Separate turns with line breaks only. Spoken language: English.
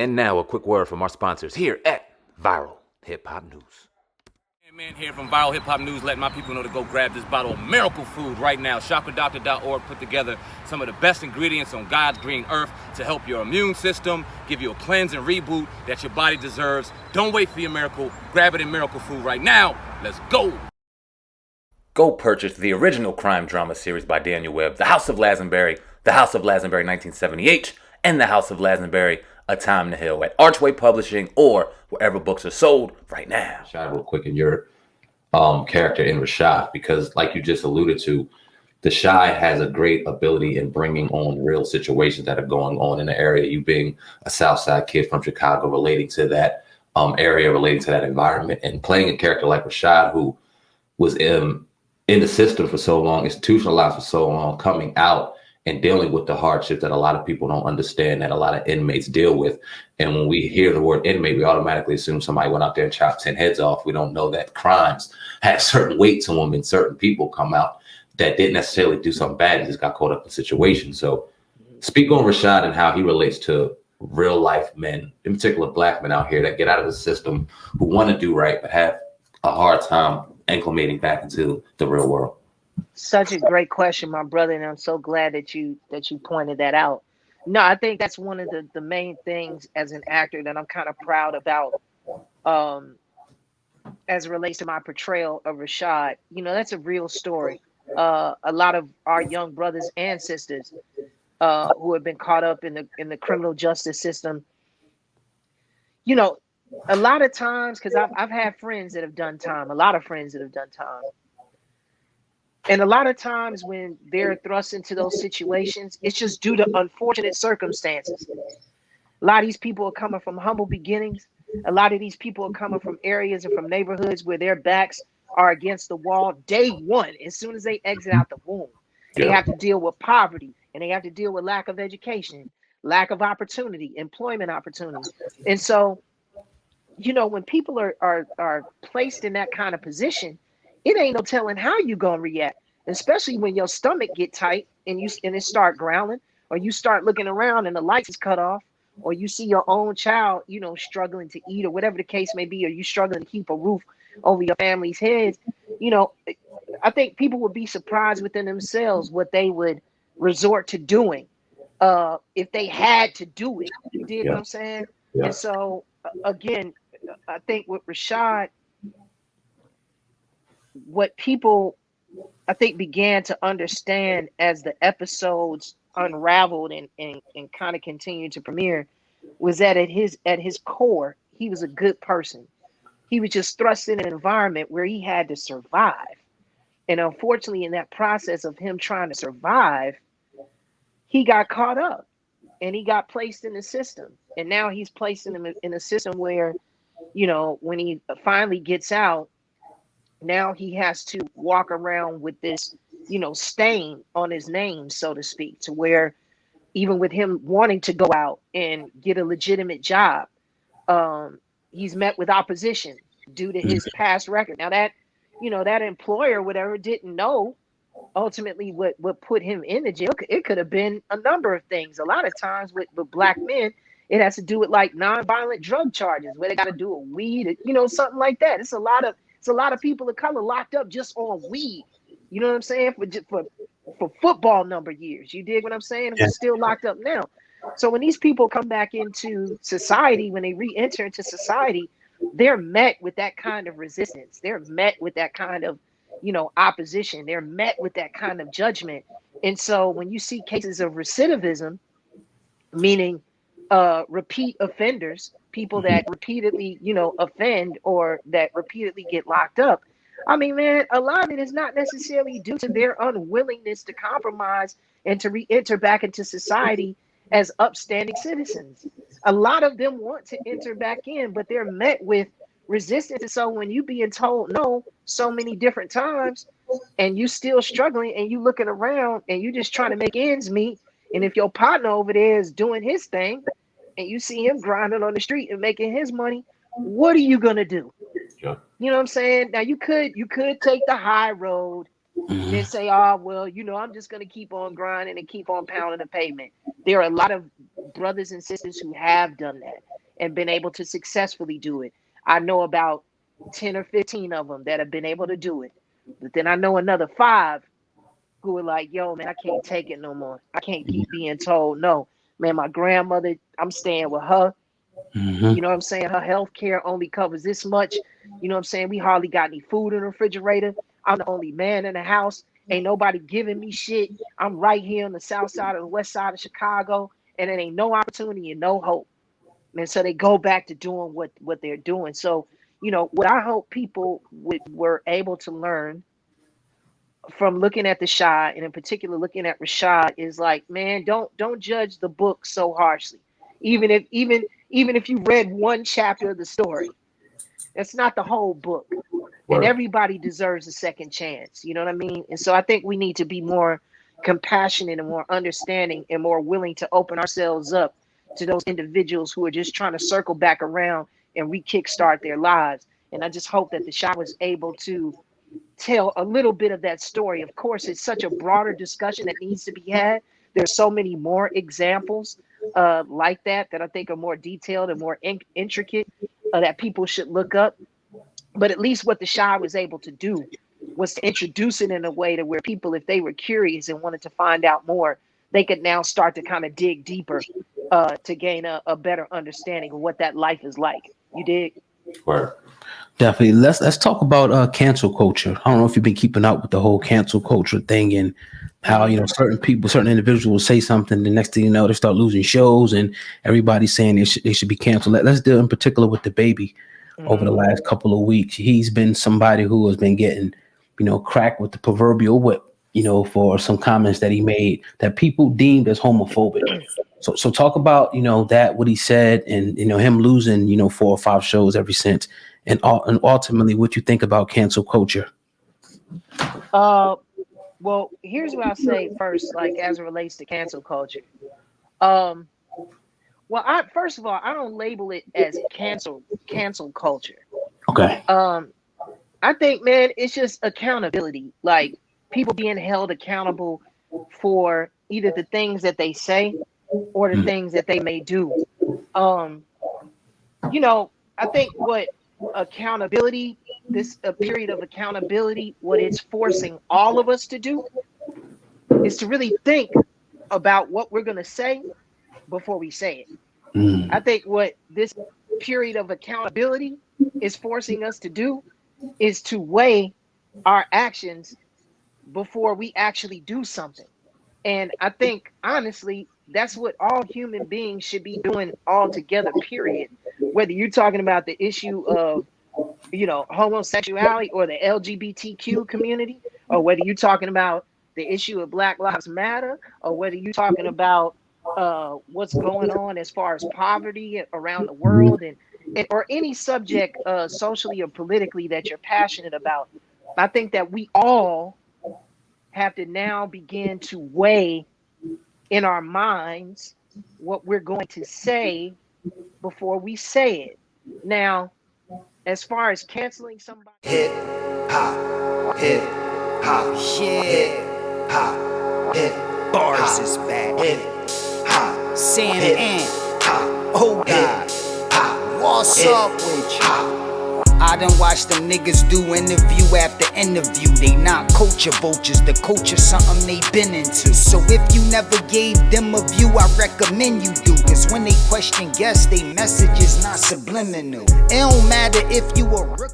And now a quick word from our sponsors here at Viral Hip Hop News. Man here from Viral Hip Hop News, letting my people know to go grab this bottle of miracle food right now. ShopperDoctor.org put together some of the best ingredients on God's green earth to help your immune system, give you a cleanse and reboot that your body deserves. Don't wait for your miracle. Grab it in Miracle Food right now. Let's go. Go purchase the original crime drama series by Daniel Webb, The House of Lazenby, The House of Lazenby 1978, and The House of Lazenby, A Time to Heal at Archway Publishing or wherever books are sold right now.
Rashad, real quick, in your character in Rashad, because like you just alluded to, the Shy has a great ability in bringing on real situations that are going on in the area. You being a Southside kid from Chicago, relating to that area, relating to that environment, and playing a character like Rashad, who was in the system for so long, institutionalized for so long, coming out and dealing with the hardship that a lot of people don't understand, that a lot of inmates deal with. And when we hear the word inmate, we automatically assume somebody went out there and chopped 10 heads off. We don't know that crimes have certain weight to them, and certain people come out that didn't necessarily do something bad, just got caught up in situations. So speak on Rashad and how he relates to real life men, in particular Black men out here that get out of the system, who want to do right, but have a hard time acclimating back into the real world.
Such a great question, my brother, and I'm so glad that you pointed that out. No, I think that's one of the main things as an actor that I'm kind of proud about, as it relates to my portrayal of Rashad. You know, that's a real story. A lot of our young brothers and sisters who have been caught up in the criminal justice system, you know, a lot of times, because I've had friends that have done time, a lot of friends that have done time. And a lot of times when they're thrust into those situations, it's just due to unfortunate circumstances. A lot of these people are coming from humble beginnings. A lot of these people are coming from areas and from neighborhoods where their backs are against the wall day one, as soon as they exit out the womb. And they have to deal with poverty, and they have to deal with lack of education, lack of opportunity, employment opportunity. And so, you know, when people are placed in that kind of position, it ain't no telling how you gonna react, especially when your stomach get tight and it start growling, or you start looking around and the lights is cut off, or you see your own child, you know, struggling to eat, or whatever the case may be, or you struggling to keep a roof over your family's heads. You know, I think people would be surprised within themselves what they would resort to doing if they had to do it. You dig what I'm saying? Yeah. And so again, I think with Rashad, what people, I think, began to understand as the episodes unraveled and kind of continued to premiere was that at his core, he was a good person. He was just thrust in an environment where he had to survive. And unfortunately, in that process of him trying to survive, he got caught up and he got placed in the system. And now he's placed in a system where, you know, when he finally gets out, now he has to walk around with this, you know, stain on his name, so to speak, to where even with him wanting to go out and get a legitimate job, he's met with opposition due to his past record. Now that, you know, that employer, whatever, didn't know ultimately what put him in the jail. It could have been a number of things. A lot of times with Black men, it has to do with like nonviolent drug charges where they got to do a weed, you know, something like that. It's a lot of people of color locked up just on weed. You know what I'm saying? For football number years. You dig what I'm saying? We're still locked up now. So when these people come back into society, when they re-enter into society, they're met with that kind of resistance. They're met with that kind of, you know, opposition. They're met with that kind of judgment. And so when you see cases of recidivism, meaning repeat offenders, people that repeatedly, you know, offend or that repeatedly get locked up, I mean, man, a lot of it is not necessarily due to their unwillingness to compromise and to re-enter back into society as upstanding citizens. A lot of them want to enter back in, but they're met with resistance. And so when you being told no so many different times and you still struggling and you looking around and you just trying to make ends meet, and if your partner over there is doing his thing and you see him grinding on the street and making his money, what are you gonna do? Yeah. You know what I'm saying? Now you could take the high road and then say, oh, well, you know, I'm just gonna keep on grinding and keep on pounding the pavement. There are a lot of brothers and sisters who have done that and been able to successfully do it. I know about 10 or 15 of them that have been able to do it. But then I know another 5 who are like, yo, man, I can't take it no more. I can't keep being told no. Man, my grandmother, I'm staying with her. You know what I'm saying? Her health care only covers this much. You know what I'm saying? We hardly got any food in the refrigerator. I'm the only man in the house. Ain't nobody giving me shit. I'm right here on the south side or the west side of Chicago, and it ain't no opportunity and no hope. And so they go back to doing what they're doing. So, you know, what I hope people were able to learn from looking at the Shah, and in particular looking at Rashad, is like, man, don't judge the book so harshly. Even if you read one chapter of the story, that's not the whole book. And everybody deserves a second chance. You know what I mean? And so I think we need to be more compassionate and more understanding and more willing to open ourselves up to those individuals who are just trying to circle back around and re-kickstart their lives. And I just hope that the Shah was able to tell a little bit of that story. Of course, it's such a broader discussion that needs to be had. There's so many more examples like that I think are more detailed and more intricate that people should look up. But at least what the Shah was able to do was to introduce it in a way to where people, if they were curious and wanted to find out more, they could now start to kind of dig deeper to gain a better understanding of what that life is like. You dig?
Word.
Definitely. Let's talk about cancel culture. I don't know if you've been keeping up with the whole cancel culture thing and how, you know, certain individuals will say something. The next thing you know, they start losing shows and everybody's saying they should be canceled. Let's deal in particular with the baby. Over the last couple of weeks, he's been somebody who has been getting, you know, cracked with the proverbial whip, you know, for some comments that he made that people deemed as homophobic. So talk about, you know, what he said and, you know, him losing, you know, 4 or 5 shows ever since, and ultimately what you think about cancel culture.
Well, here's what I'll say first, like as it relates to cancel culture. Well, first of all, I don't label it as cancel culture.
Okay.
I think, man, it's just accountability. Like people being held accountable for either the things that they say or the things that they may do. You know, I think what accountability, a period of accountability, what it's forcing all of us to do is to really think about what we're going to say before we say it. I think what this period of accountability is forcing us to do is to weigh our actions before we actually do something. And I think, honestly, that's what all human beings should be doing all together, period. Whether you're talking about the issue of, you know, homosexuality or the LGBTQ community, or whether you're talking about the issue of Black Lives Matter, or whether you're talking about what's going on as far as poverty around the world, and or any subject socially or politically that you're passionate about. I think that we all have to now begin to weigh in our minds what we're going to say before we say it. Now, as far as canceling somebody,
hip hop, yeah, hip hop, bars is back, hip hop, Sam and oh God, what's up with you? I done watched them niggas do interview after interview. They not culture vultures, the culture something they been into. So if you never gave them a view, I recommend you do. Cause when they question guests, they message is not subliminal. It don't matter if you a rookie.